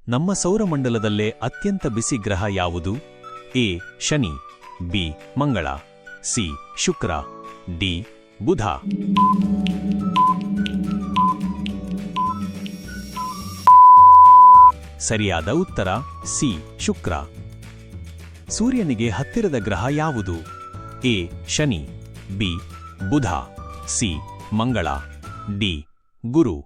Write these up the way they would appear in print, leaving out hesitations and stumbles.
ನಮ್ಮ ಸೌರಮಂಡಲದಲ್ಲೇ ಅತ್ಯಂತ ಬಿಸಿ ಗ್ರಹ ಯಾವುದು? ಎ ಶನಿ, ಬಿ ಮಂಗಳ, ಸಿ ಶುಕ್ರ, ಡಿ ಬುಧ. ಸರಿಯಾದ ಉತ್ತರ ಸಿ ಶುಕ್ರ. ಸೂರ್ಯನಿಗೆ ಹತ್ತಿರದ ಗ್ರಹ ಯಾವುದು? ಎ ಶನಿ, ಬಿ ಬುಧ, ಸಿ ಮಂಗಳ, ಡಿ ಗುರು.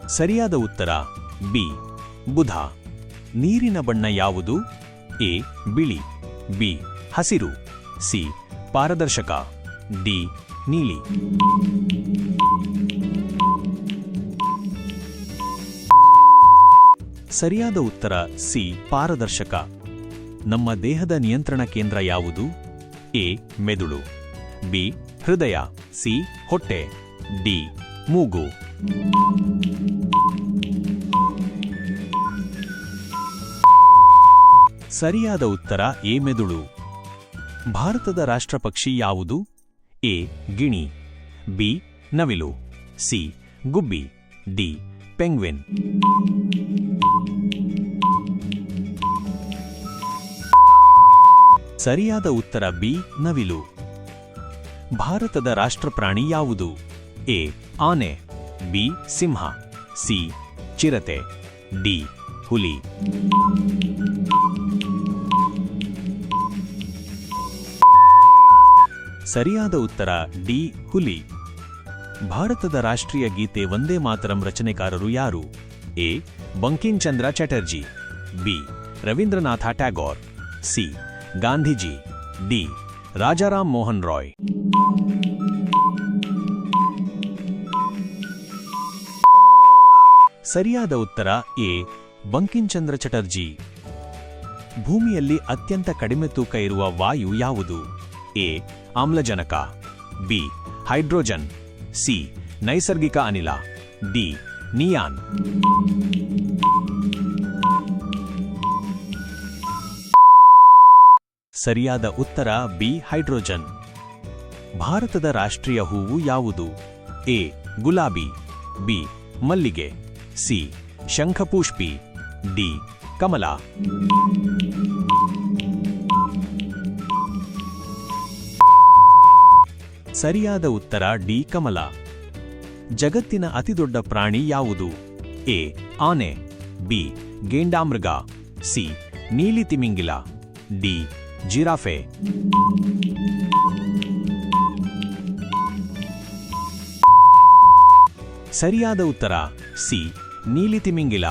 ಸರಿಯಾದ ಉತ್ತರ ಬಿ ಬುಧ. ನೀರಿನ ಬಣ್ಣ ಯಾವುದು? ಎ ಬಿಳಿ, ಬಿ ಹಸಿರು, ಸಿ ಪಾರದರ್ಶಕ, ಡಿ ನೀಲಿ. ಸರಿಯಾದ ಉತ್ತರ ಸಿ ಪಾರದರ್ಶಕ. ನಮ್ಮ ದೇಹದ ನಿಯಂತ್ರಣ ಕೇಂದ್ರ ಯಾವುದು? ಎ ಮೆದುಳು, ಬಿ ಹೃದಯ, ಸಿ ಹೊಟ್ಟೆ, ಡಿ ಮೂಗು. ಸರಿಯಾದ ಉತ್ತರ ಎ ಮೆದುಳು. ಭಾರತದ ರಾಷ್ಟ್ರಪಕ್ಷಿ ಯಾವುದು? ಎ ಗಿಣಿ, ಬಿ ನವಿಲು, ಸಿ ಗುಬ್ಬಿ, ಡಿ ಪೆಂಗ್ವಿನ್. ಸರಿಯಾದ ಉತ್ತರ ಬಿ ನವಿಲು. ಭಾರತದ ರಾಷ್ಟ್ರಪ್ರಾಣಿ ಯಾವುದು? ಎ ಆನೆ, ಬಿ ಸಿಂಹ, ಸಿ ಚಿರತೆ, ಡಿ ಹುಲಿ. ಸರಿಯಾದ ಉತ್ತರ ಡಿ ಹುಲಿ. ಭಾರತದ ರಾಷ್ಟ್ರೀಯ ಗೀತೆ ವಂದೇ ಮಾತರಂ ರಚನೆಕಾರರು ಯಾರು? A Bankim Chandra Chatterjee, B Rabindranath Tagore, C Gandhiji, D Rajaram Mohan Roy. ಸರಿಯಾದ ಉತ್ತರ ಎ ಬಂಕಿಂಚಂದ್ರ ಚಟರ್ಜಿ. ಭೂಮಿಯಲ್ಲಿ ಅತ್ಯಂತ ಕಡಿಮೆ ತೂಕ ಇರುವ ವಾಯು ಯಾವುದು? ಎ ಆಮ್ಲಜನಕ, ಬಿ ಹೈಡ್ರೋಜನ್, ಸಿ ನೈಸರ್ಗಿಕ ಅನಿಲ, ಡಿ ನಿಯಾನ್. ಸರಿಯಾದ ಉತ್ತರ ಬಿ ಹೈಡ್ರೋಜನ್. ಭಾರತದ ರಾಷ್ಟ್ರೀಯ ಹೂವು ಯಾವುದು? ಎ ಗುಲಾಬಿ, ಬಿ ಮಲ್ಲಿಗೆ, ಸಿ ಶಂಖಪುಷ್ಪಿ, ಡಿ ಕಮಲ. ಸರಿಯಾದ ಉತ್ತರ ಡಿ ಕಮಲ. ಜಗತ್ತಿನ ಅತಿದೊಡ್ಡ ಪ್ರಾಣಿ ಯಾವುದು? ಎ ಆನೆ, ಬಿ ಗೇಂಡಾಮೃಗ, ಸಿ ನೀಲಿ ತಿಮಿಂಗಿಲ, ಡಿ ಜಿರಾಫೆ. ಸರಿಯಾದ ಉತ್ತರ ಸಿ ನೀಲಿ ತಿಮಿಂಗಿಲ.